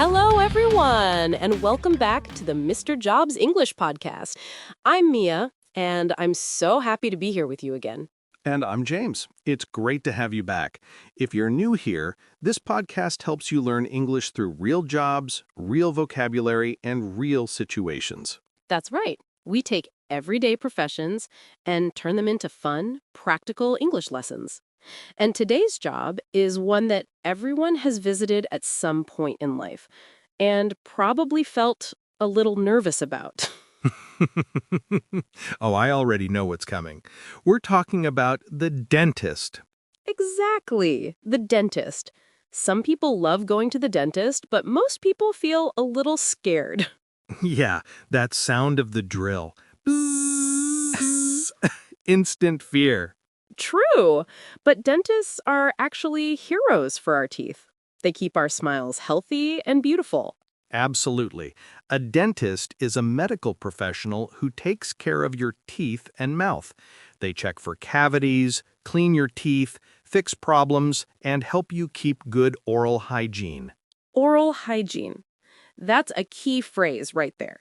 Hello, everyone, and welcome back to the Mr. Jobs English podcast. I'm Mia, and I'm so happy to be here with you again. And I'm James. It's great to have you back. If you're new here, this podcast helps you learn English through real jobs, real vocabulary, and real situations. That's right. We take everyday professions and turn them into fun, practical English lessons. And today's job is one that everyone has visited at some point in life and probably felt a little nervous about. Oh, I already know what's coming. We're talking about the dentist. Exactly, the dentist. Some people love going to the dentist, but most people feel a little scared. Yeah, that sound of the drill. Bzzz. Instant fear. True, but dentists are actually heroes for our teeth. They keep our smiles healthy and beautiful. Absolutely. A dentist is a medical professional who takes care of your teeth and mouth. They check for cavities, clean your teeth, fix problems, and help you keep good oral hygiene. Oral hygiene. That's a key phrase right there.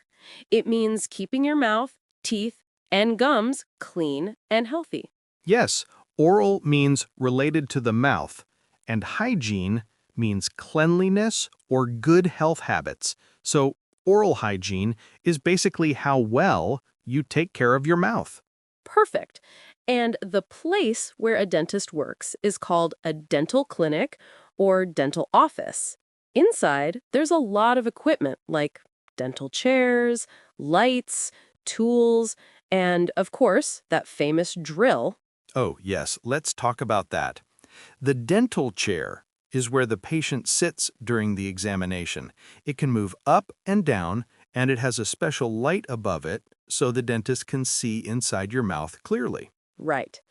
It means keeping your mouth, teeth, and gums clean and healthy. Yes, oral means related to the mouth, and hygiene means cleanliness or good health habits. So, oral hygiene is basically how well you take care of your mouth. Perfect. And the place where a dentist works is called a dental clinic or dental office. Inside, there's a lot of equipment like dental chairs, lights, tools, and of course, that famous drill. Oh, yes, let's talk about that. The dental chair is where the patient sits during the examination. It can move up and down, and it has a special light above it so the dentist can see inside your mouth clearly. Right.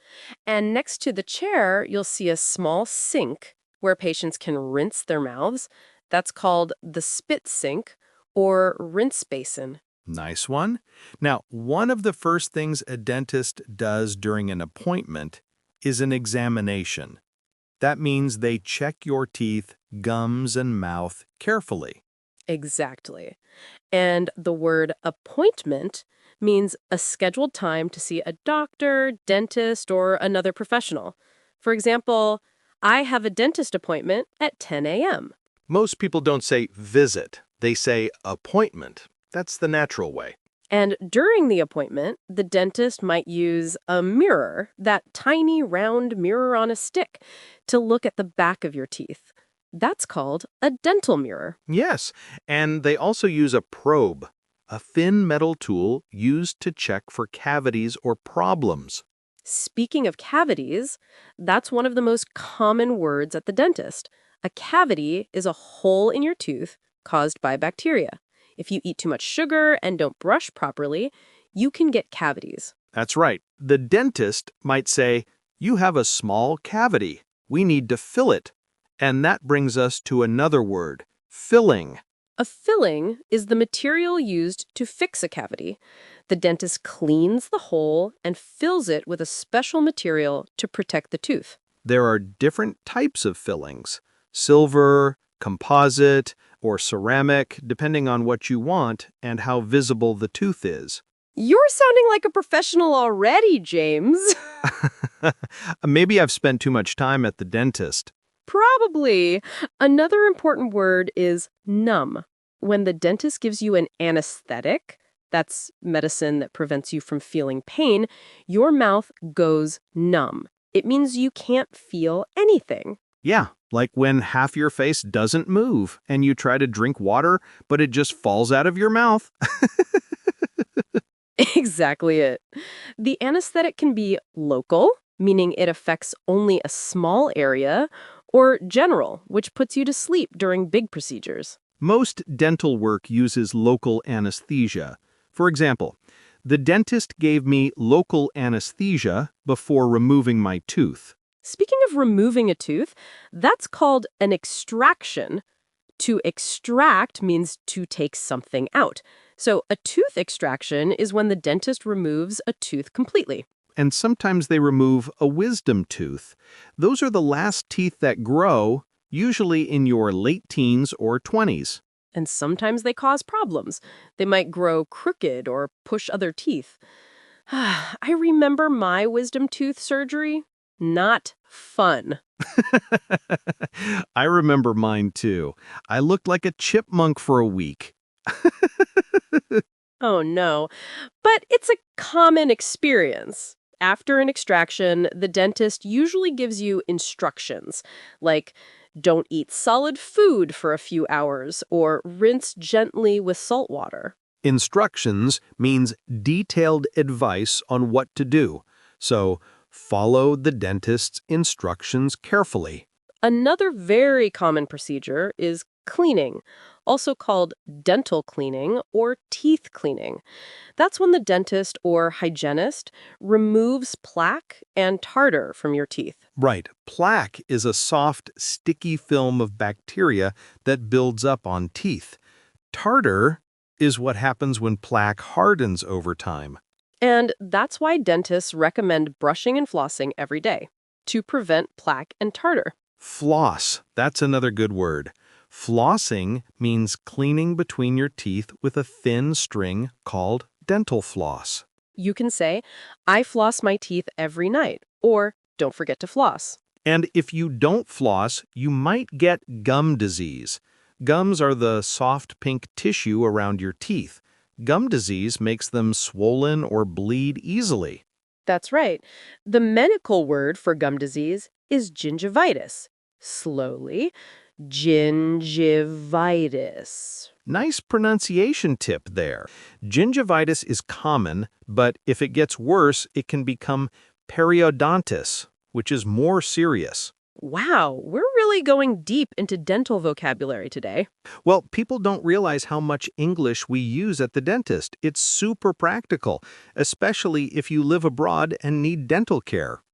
And next to the chair, you'll see a small sink where patients can rinse their mouths. That's called the spit sink or rinse basin. Nice one. Now, one of the first things a dentist does during an appointment is an examination. That means they check your teeth, gums, and mouth carefully. Exactly. And the word appointment means a scheduled time to see a doctor, dentist, or another professional. For example, I have a dentist appointment at 10 a.m. Most people don't say visit, they say appointment. That's the natural way. And during the appointment, the dentist might use a mirror, that tiny round mirror on a stick, to look at the back of your teeth. That's called a dental mirror. Yes, and they also use a probe, a thin metal tool used to check for cavities or problems. Speaking of cavities, that's one of the most common words at the dentist. A cavity is a hole in your tooth caused by bacteria. If you eat too much sugar and don't brush properly, you can get cavities. That's right. The dentist might say, "You have a small cavity. We need to fill it." And that brings us to another word, filling. A filling is the material used to fix a cavity. The dentist cleans the hole and fills it with a special material to protect the tooth. There are different types of fillings: silver, composite, or ceramic, depending on what you want and how visible the tooth is. You're sounding like a professional already, James. Maybe I've spent too much time at the dentist. Probably. Another important word is numb. When the dentist gives you an anesthetic, that's medicine that prevents you from feeling pain, your mouth goes numb. It means you can't feel anything. Yeah, like when half your face doesn't move and you try to drink water, but it just falls out of your mouth. Exactly it. The anesthetic can be local, meaning it affects only a small area, or general, which puts you to sleep during big procedures. Most dental work uses local anesthesia. For example, the dentist gave me local anesthesia before removing my tooth. Speaking of removing a tooth, that's called an extraction. To extract means to take something out. So a tooth extraction is when the dentist removes a tooth completely. And sometimes they remove a wisdom tooth. Those are the last teeth that grow, usually in your late teens or 20s. And sometimes they cause problems. They might grow crooked or push other teeth. I remember my wisdom tooth surgery. Not fun. I remember mine too. I looked like a chipmunk for a week. Oh no. But it's a common experience. After an extraction, the dentist usually gives you instructions, like don't eat solid food for a few hours or rinse gently with salt water. Instructions means detailed advice on what to do. So, follow the dentist's instructions carefully. Another very common procedure is cleaning, also called dental cleaning or teeth cleaning. That's when the dentist or hygienist removes plaque and tartar from your teeth. Right. Plaque is a soft, sticky film of bacteria that builds up on teeth. Tartar is what happens when plaque hardens over time. And that's why dentists recommend brushing and flossing every day to prevent plaque and tartar. Floss, that's another good word. Flossing means cleaning between your teeth with a thin string called dental floss. You can say, I floss my teeth every night, or don't forget to floss. And if you don't floss, you might get gum disease. Gums are the soft pink tissue around your teeth. Gum disease makes them swollen or bleed easily. That's right. The medical word for gum disease is gingivitis. Slowly, gingivitis. Nice pronunciation tip there. Gingivitis is common, but if it gets worse, it can become periodontitis, which is more serious. Wow, we're really going deep into dental vocabulary today. Well, people don't realize how much English we use at the dentist. It's super practical, especially if you live abroad and need dental care.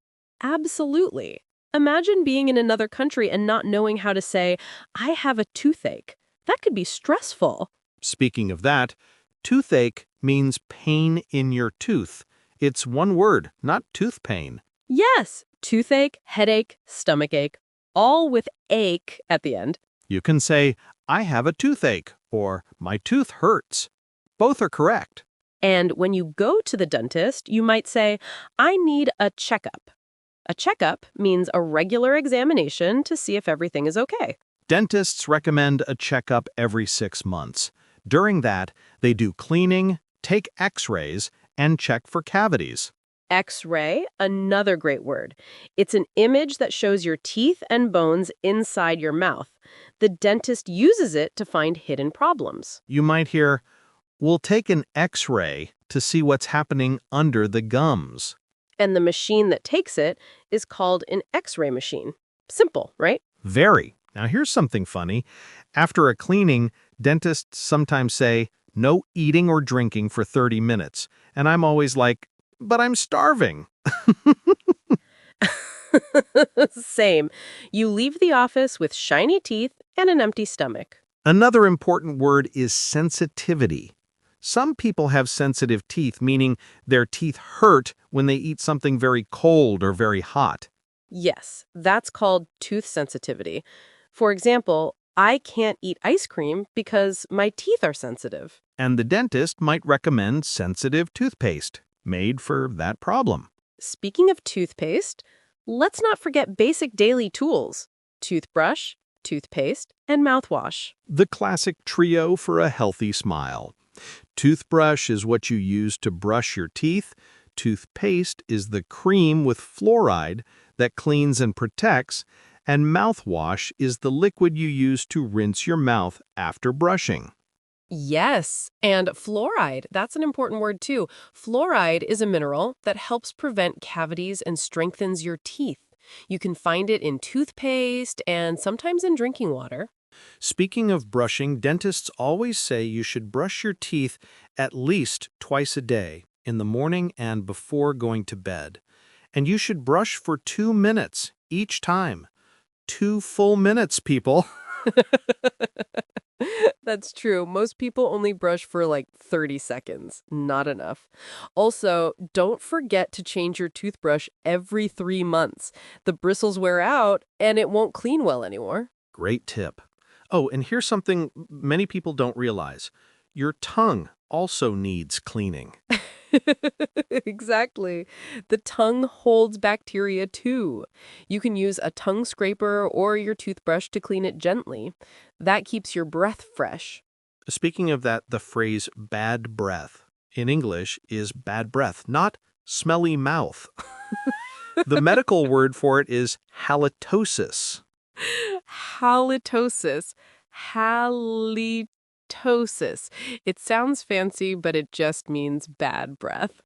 Absolutely. Imagine being in another country and not knowing how to say, I have a toothache. That could be stressful. Speaking of that, toothache means pain in your tooth. It's one word, not tooth pain. Yes, toothache, headache, stomachache, all with ache at the end. You can say, I have a toothache, or my tooth hurts. Both are correct. And when you go to the dentist, you might say, I need a checkup. A checkup means a regular examination to see if everything is okay. Dentists recommend a checkup every 6 months. During that, they do cleaning, take x-rays, and check for cavities. X-ray, another great word. It's an image that shows your teeth and bones inside your mouth. The dentist uses it to find hidden problems. You might hear, we'll take an x-ray to see what's happening under the gums. And the machine that takes it is called an X-ray machine. Simple, right? Very. Now here's something funny. After a cleaning, dentists sometimes say, no eating or drinking for 30 minutes. And I'm always like, but I'm starving. Same. You leave the office with shiny teeth and an empty stomach. Another important word is sensitivity. Some people have sensitive teeth, meaning their teeth hurt when they eat something very cold or very hot. Yes, that's called tooth sensitivity. For example, I can't eat ice cream because my teeth are sensitive. And the dentist might recommend sensitive toothpaste, made for that problem. Speaking of toothpaste, let's not forget basic daily tools: toothbrush, toothpaste, and mouthwash. The classic trio for a healthy smile. Toothbrush is what you use to brush your teeth. Toothpaste is the cream with fluoride that cleans and protects. And mouthwash is the liquid you use to rinse your mouth after brushing. Yes, and fluoride, that's an important word too. Fluoride is a mineral that helps prevent cavities and strengthens your teeth. You can find it in toothpaste and sometimes in drinking water. Speaking of brushing, dentists always say you should brush your teeth at least twice a day, in the morning and before going to bed. And you should brush for 2 minutes each time. 2 full minutes, people. That's true. Most people only brush for like 30 seconds. Not enough. Also, don't forget to change your toothbrush every 3 months. The bristles wear out and it won't clean well anymore. Great tip. Oh, and here's something many people don't realize. Your tongue also needs cleaning. Exactly. The tongue holds bacteria too. You can use a tongue scraper or your toothbrush to clean it gently. That keeps your breath fresh. Speaking of that, the phrase bad breath in English is bad breath, not smelly mouth. The medical word for it is halitosis. Halitosis. Halitosis. It sounds fancy, but it just means bad breath.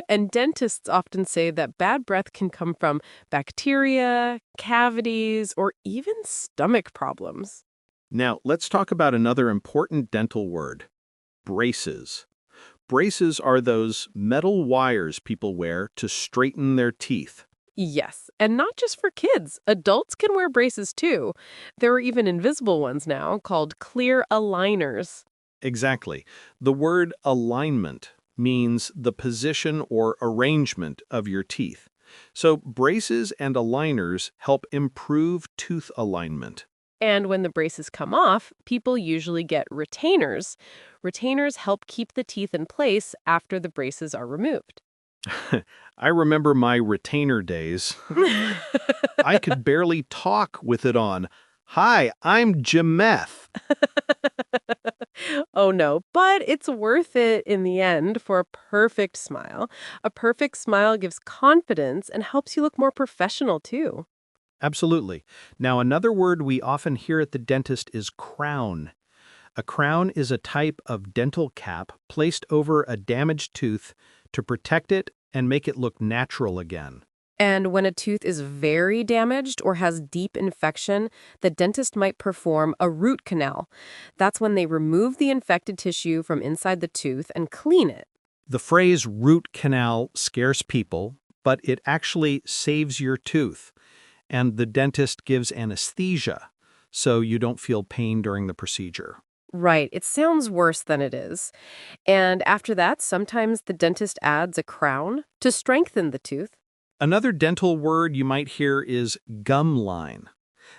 And dentists often say that bad breath can come from bacteria, cavities, or even stomach problems. Now, let's talk about another important dental word, braces. Braces are those metal wires people wear to straighten their teeth. Yes, and not just for kids. Adults can wear braces too. There are even invisible ones now called clear aligners. Exactly. The word alignment means the position or arrangement of your teeth. So braces and aligners help improve tooth alignment. And when the braces come off, people usually get retainers. Retainers help keep the teeth in place after the braces are removed. I remember my retainer days. I could barely talk with it on. Hi, I'm Jameth. Oh no, but it's worth it in the end for a perfect smile. A perfect smile gives confidence and helps you look more professional too. Absolutely. Now, another word we often hear at the dentist is crown. A crown is a type of dental cap placed over a damaged tooth to protect it and make it look natural again. And when a tooth is very damaged or has deep infection, the dentist might perform a root canal. That's when they remove the infected tissue from inside the tooth and clean it. The phrase root canal scares people, but it actually saves your tooth, and the dentist gives anesthesia, so you don't feel pain during the procedure. Right, it sounds worse than it is. And after that, sometimes the dentist adds a crown to strengthen the tooth. Another dental word you might hear is gum line.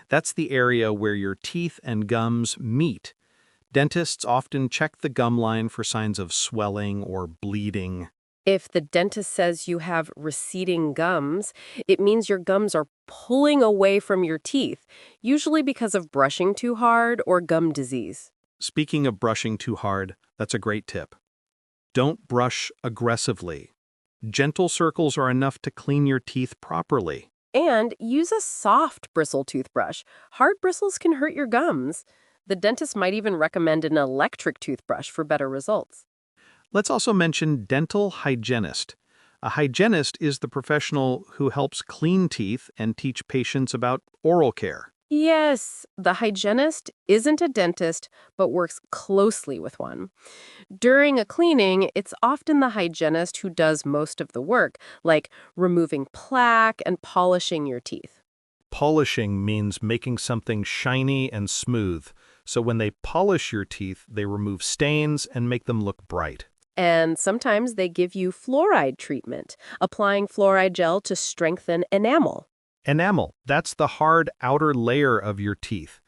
That's the area where your teeth and gums meet. Dentists often check the gum line for signs of swelling or bleeding. If the dentist says you have receding gums, it means your gums are pulling away from your teeth, usually because of brushing too hard or gum disease. Speaking of brushing too hard, that's a great tip. Don't brush aggressively. Gentle circles are enough to clean your teeth properly. And use a soft bristle toothbrush. Hard bristles can hurt your gums. The dentist might even recommend an electric toothbrush for better results. Let's also mention dental hygienist. A hygienist is the professional who helps clean teeth and teach patients about oral care. Yes, the hygienist isn't a dentist, but works closely with one. During a cleaning, it's often the hygienist who does most of the work, like removing plaque and polishing your teeth. Polishing means making something shiny and smooth, so when they polish your teeth, they remove stains and make them look bright. And sometimes they give you fluoride treatment, applying fluoride gel to strengthen enamel. Enamel, that's the hard outer layer of your teeth.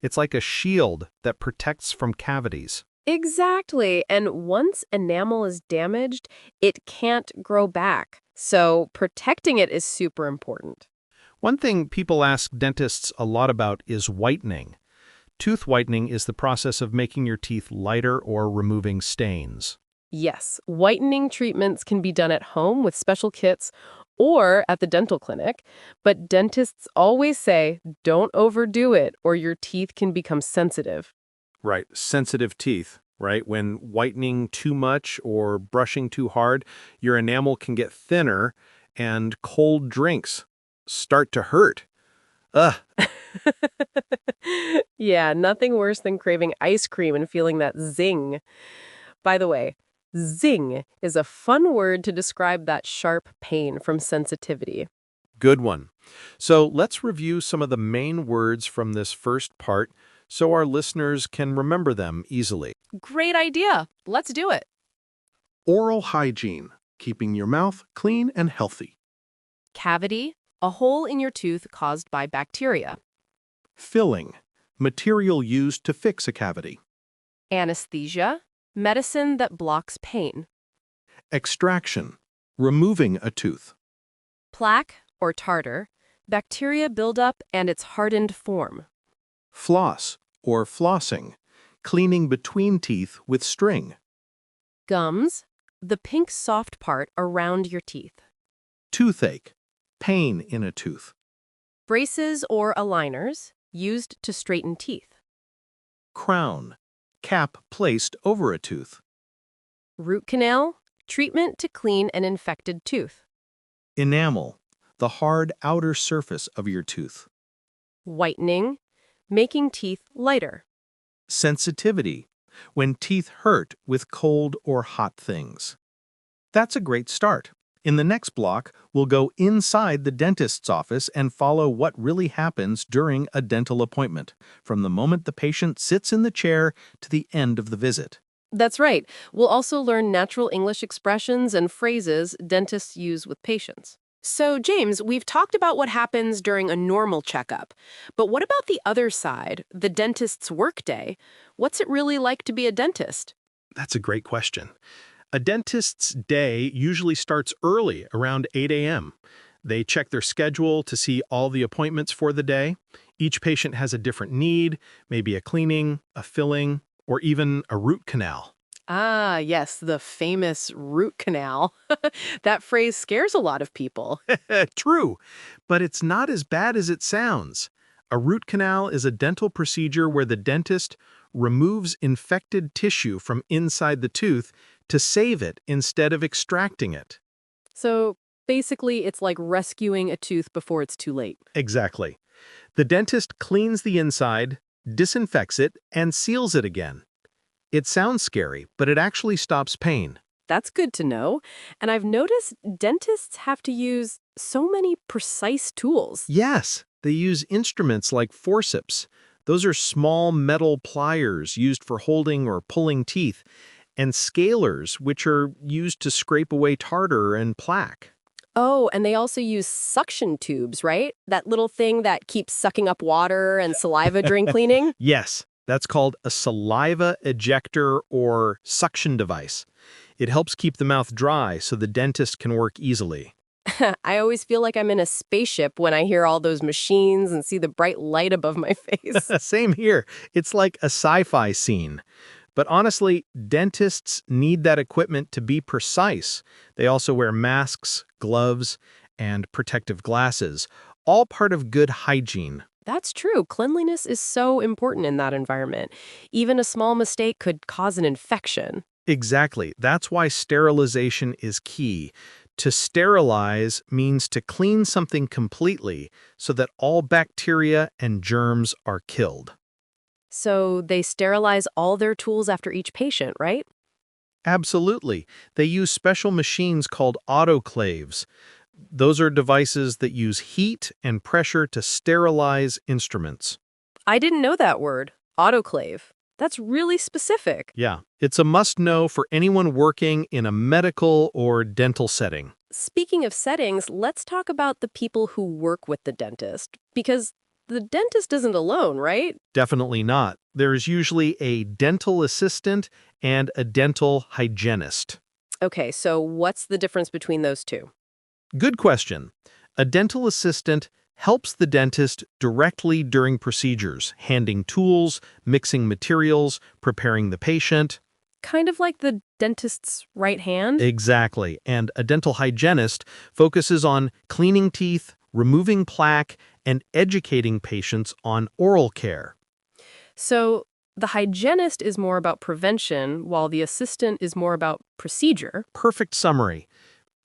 It's like a shield that protects from cavities. Exactly. And once enamel is damaged, it can't grow back. So protecting it is super important. One thing people ask dentists a lot about is whitening. Tooth whitening is the process of making your teeth lighter or removing stains. Yes, whitening treatments can be done at home with special kits or at the dental clinic, but dentists always say don't overdo it or your teeth can become sensitive. Right, sensitive teeth, right? When whitening too much or brushing too hard, your enamel can get thinner and cold drinks start to hurt. Ugh, Yeah, nothing worse than craving ice cream and feeling that zing. By the way, zing is a fun word to describe that sharp pain from sensitivity. good one. So let's review some of the main words from this first part so our listeners can remember them easily. Great idea. Let's do it. Oral hygiene, keeping your mouth clean and healthy. Cavity, a hole in your tooth caused by bacteria. Filling, material used to fix a cavity. Anesthesia, medicine that blocks pain. Extraction, removing a tooth. Plaque, or tartar, bacteria buildup and its hardened form. Floss, or flossing, cleaning between teeth with string. Gums, the pink soft part around your teeth. Toothache, pain in a tooth. Braces or aligners, used to straighten teeth. Crown, cap placed over a tooth. Root canal, treatment to clean an infected tooth. Enamel, the hard outer surface of your tooth. Whitening, making teeth lighter. Sensitivity, when teeth hurt with cold or hot things. That's a great start. In the next block, we'll go inside the dentist's office and follow what really happens during a dental appointment, from the moment the patient sits in the chair to the end of the visit. That's right. We'll also learn natural English expressions and phrases dentists use with patients. So, James, we've talked about what happens during a normal checkup. But what about the other side, the dentist's workday? What's it really like to be a dentist? That's a great question. A dentist's day usually starts early, around 8 a.m. They check their schedule to see all the appointments for the day. Each patient has a different need, maybe a cleaning, a filling, or even a root canal. Ah, yes, the famous root canal. That phrase scares a lot of people. True, but it's not as bad as it sounds. A root canal is a dental procedure where the dentist removes infected tissue from inside the tooth to save it instead of extracting it. So, basically, it's like rescuing a tooth before it's too late. Exactly. The dentist cleans the inside, disinfects it, and seals it again. It sounds scary, but it actually stops pain. That's good to know. And I've noticed dentists have to use so many precise tools. Yes, they use instruments like forceps. Those are small metal pliers used for holding or pulling teeth, and scalers, which are used to scrape away tartar and plaque. Oh, and they also use suction tubes, right? That little thing that keeps sucking up water and saliva during cleaning? Yes, that's called a saliva ejector or suction device. It helps keep the mouth dry so the dentist can work easily. I always feel like I'm in a spaceship when I hear all those machines and see the bright light above my face. Same here. It's like a sci-fi scene. But honestly, dentists need that equipment to be precise. They also wear masks, gloves, and protective glasses, all part of good hygiene. That's true. Cleanliness is so important in that environment. Even a small mistake could cause an infection. Exactly. That's why sterilization is key. To sterilize means to clean something completely so that all bacteria and germs are killed. So they sterilize all their tools after each patient, right? Absolutely. They use special machines called autoclaves. Those are devices that use heat and pressure to sterilize instruments. I didn't know that word, autoclave. That's really specific. Yeah, it's a must-know for anyone working in a medical or dental setting. Speaking of settings, let's talk about the people who work with the dentist. Because the dentist isn't alone, right? Definitely not. There is usually a dental assistant and a dental hygienist. Okay, so what's the difference between those two? Good question. A dental assistant helps the dentist directly during procedures, handing tools, mixing materials, preparing the patient. Kind of like the dentist's right hand? Exactly. And a dental hygienist focuses on cleaning teeth, removing plaque, and educating patients on oral care. So the hygienist is more about prevention, while the assistant is more about procedure. Perfect summary.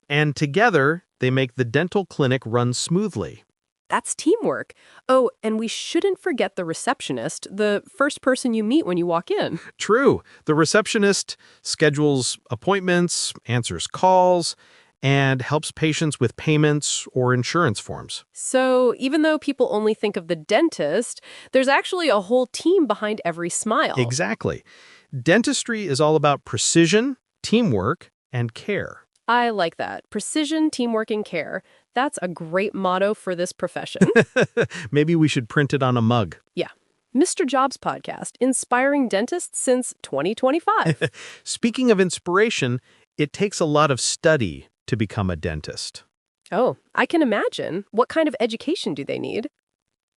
And together, they make the dental clinic run smoothly. That's teamwork. Oh, and we shouldn't forget the receptionist, the first person you meet when you walk in. True. The receptionist schedules appointments, answers calls, and helps patients with payments or insurance forms. So even though people only think of the dentist, there's actually a whole team behind every smile. Exactly. Dentistry is all about precision, teamwork, and care. I like that. Precision, teamwork, and care. That's a great motto for this profession. Maybe we should print it on a mug. Yeah. Mr. Jobs podcast, inspiring dentists since 2025. Speaking of inspiration, it takes a lot of study to become a dentist. Oh, I can imagine. What kind of education do they need?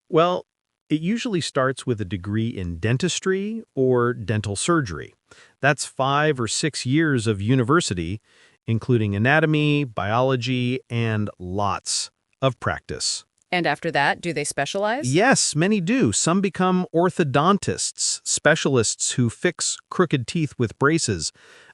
Well, it usually starts with a degree in dentistry or dental surgery. That's 5 or 6 years of university, including anatomy, biology, and lots of practice. And after that, do they specialize? Yes, many do. Some become orthodontists, specialists who fix crooked teeth with braces.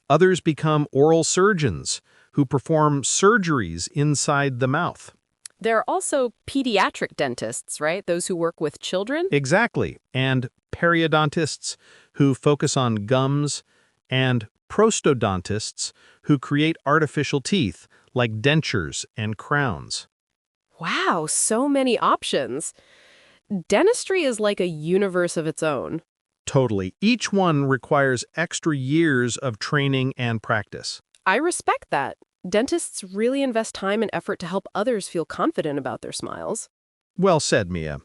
Others become oral surgeons who perform surgeries inside the mouth. There are also pediatric dentists, right? Those who work with children? Exactly. And periodontists who focus on gums, and prosthodontists who create artificial teeth like dentures and crowns. Wow, so many options. Dentistry is like a universe of its own. Totally. Each one requires extra years of training and practice. I respect that. Dentists really invest time and effort to help others feel confident about their smiles. Well said, Mia.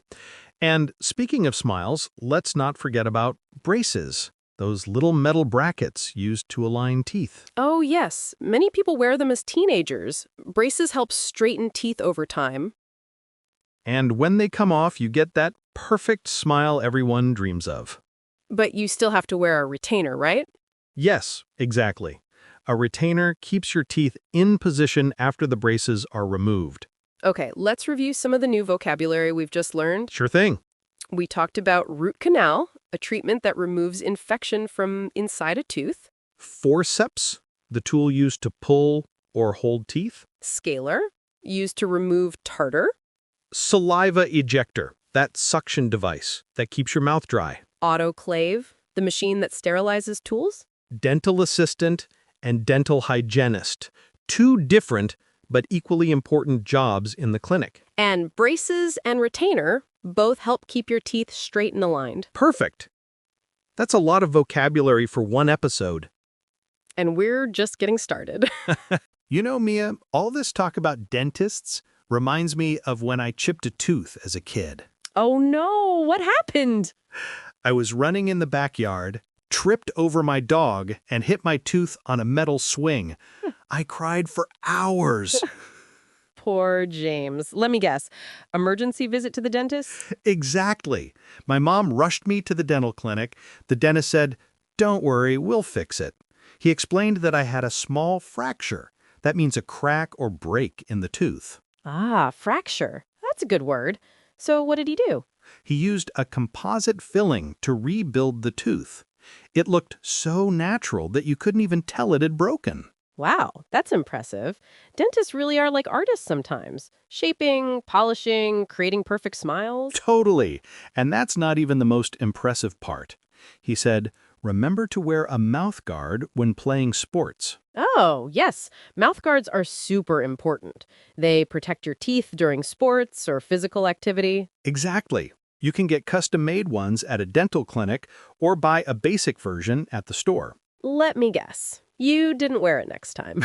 And speaking of smiles, let's not forget about braces, those little metal brackets used to align teeth. Oh, yes. Many people wear them as teenagers. Braces help straighten teeth over time. And when they come off, you get that perfect smile everyone dreams of. But you still have to wear a retainer, right? Yes, exactly. A retainer keeps your teeth in position after the braces are removed. Okay, let's review some of the new vocabulary we've just learned. Sure thing. We talked about root canal, a treatment that removes infection from inside a tooth. Forceps, the tool used to pull or hold teeth. Scaler, used to remove tartar. Saliva ejector, that suction device that keeps your mouth dry. Autoclave, the machine that sterilizes tools. Dental assistant and dental hygienist, two different but equally important jobs in the clinic. And braces and retainer both help keep your teeth straight and aligned. Perfect. That's a lot of vocabulary for one episode. And we're just getting started. You know, Mia, all this talk about dentists reminds me of when I chipped a tooth as a kid. Oh no, what happened? I was running in the backyard, tripped over my dog, and hit my tooth on a metal swing. I cried for hours. Poor James. Let me guess. Emergency visit to the dentist? Exactly. My mom rushed me to the dental clinic. The dentist said, "Don't worry, we'll fix it." He explained that I had a small fracture. That means a crack or break in the tooth. Ah, fracture. That's a good word. So what did he do? He used a composite filling to rebuild the tooth. It looked so natural that you couldn't even tell it had broken. Wow, that's impressive. Dentists really are like artists sometimes. Shaping, polishing, creating perfect smiles. Totally. And that's not even the most impressive part. He said, "Remember to wear a mouth guard when playing sports." Oh, yes. Mouth guards are super important. They protect your teeth during sports or physical activity. Exactly. You can get custom-made ones at a dental clinic or buy a basic version at the store. Let me guess. You didn't wear it next time.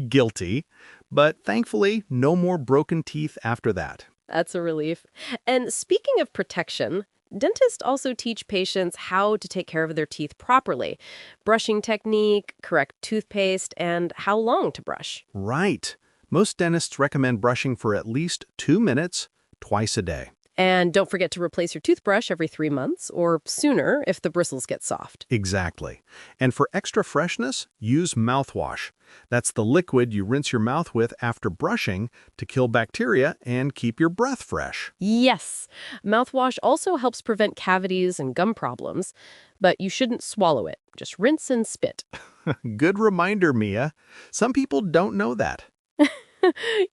Guilty. But thankfully, no more broken teeth after that. That's a relief. And speaking of protection, dentists also teach patients how to take care of their teeth properly. Brushing technique, correct toothpaste, and how long to brush. Right. Most dentists recommend brushing for at least 2 minutes, twice a day. And don't forget to replace your toothbrush every 3 months or sooner if the bristles get soft. Exactly. And for extra freshness, use mouthwash. That's the liquid you rinse your mouth with after brushing to kill bacteria and keep your breath fresh. Yes, mouthwash also helps prevent cavities and gum problems, but you shouldn't swallow it. Just rinse and spit. Good reminder, Mia. Some people don't know that.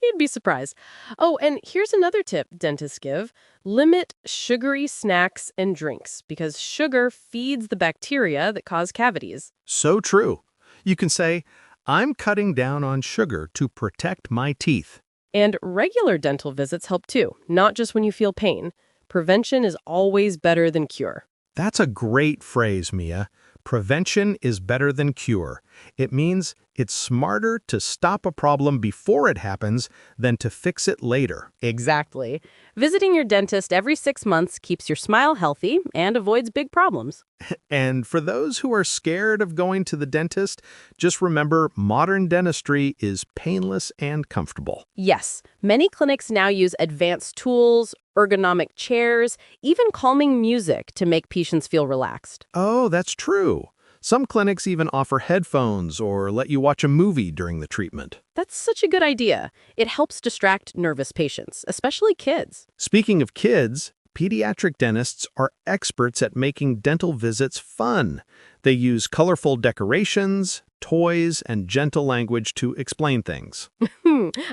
You'd be surprised. Oh, and here's another tip dentists give. Limit sugary snacks and drinks because sugar feeds the bacteria that cause cavities. So true. You can say, "I'm cutting down on sugar to protect my teeth." And regular dental visits help too, not just when you feel pain. Prevention is always better than cure. That's a great phrase, Mia. Prevention is better than cure. It means it's smarter to stop a problem before it happens than to fix it later. Exactly. Visiting your dentist every 6 months keeps your smile healthy and avoids big problems. And for those who are scared of going to the dentist, just remember modern dentistry is painless and comfortable. Yes, many clinics now use advanced tools, ergonomic chairs, even calming music to make patients feel relaxed. Oh, that's true. Some clinics even offer headphones or let you watch a movie during the treatment. That's such a good idea. It helps distract nervous patients, especially kids. Speaking of kids, pediatric dentists are experts at making dental visits fun. They use colorful decorations, toys, and gentle language to explain things.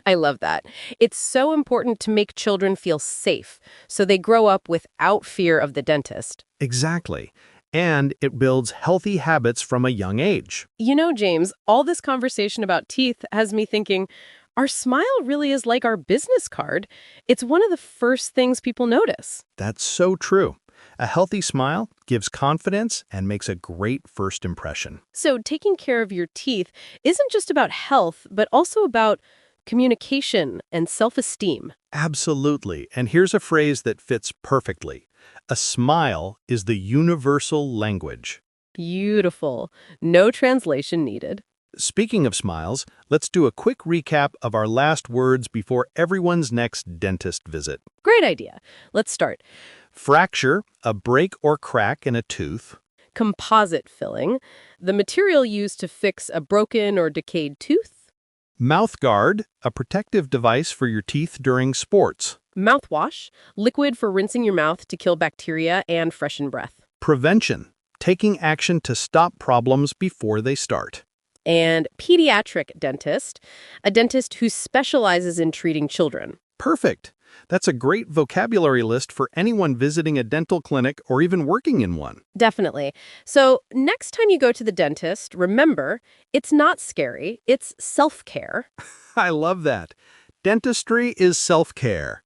I love that. It's so important to make children feel safe, so they grow up without fear of the dentist. Exactly. And it builds healthy habits from a young age. You know, James, all this conversation about teeth has me thinking, our smile really is like our business card. It's one of the first things people notice. That's so true. A healthy smile gives confidence and makes a great first impression. So taking care of your teeth isn't just about health, but also about communication and self-esteem. Absolutely. And here's a phrase that fits perfectly. A smile is the universal language. Beautiful. No translation needed. Speaking of smiles, let's do a quick recap of our last words before everyone's next dentist visit. Great idea. Let's start. Fracture, a break or crack in a tooth. Composite filling, the material used to fix a broken or decayed tooth. Mouth guard, a protective device for your teeth during sports. Mouthwash, liquid for rinsing your mouth to kill bacteria and freshen breath. Prevention, taking action to stop problems before they start. And pediatric dentist, a dentist who specializes in treating children. Perfect. That's a great vocabulary list for anyone visiting a dental clinic or even working in one. Definitely. So next time you go to the dentist, remember, it's not scary, it's self-care. I love that. Dentistry is self-care.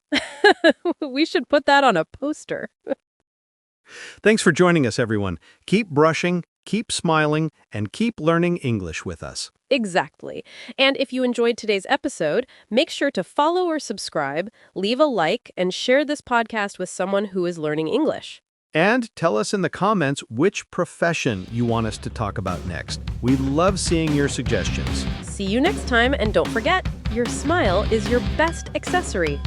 We should put that on a poster. Thanks for joining us, everyone. Keep brushing, keep smiling, and keep learning English with us. Exactly. And if you enjoyed today's episode, make sure to follow or subscribe, leave a like, and share this podcast with someone who is learning English. And tell us in the comments which profession you want us to talk about next. We love seeing your suggestions. See you next time, and don't forget, your smile is your best accessory.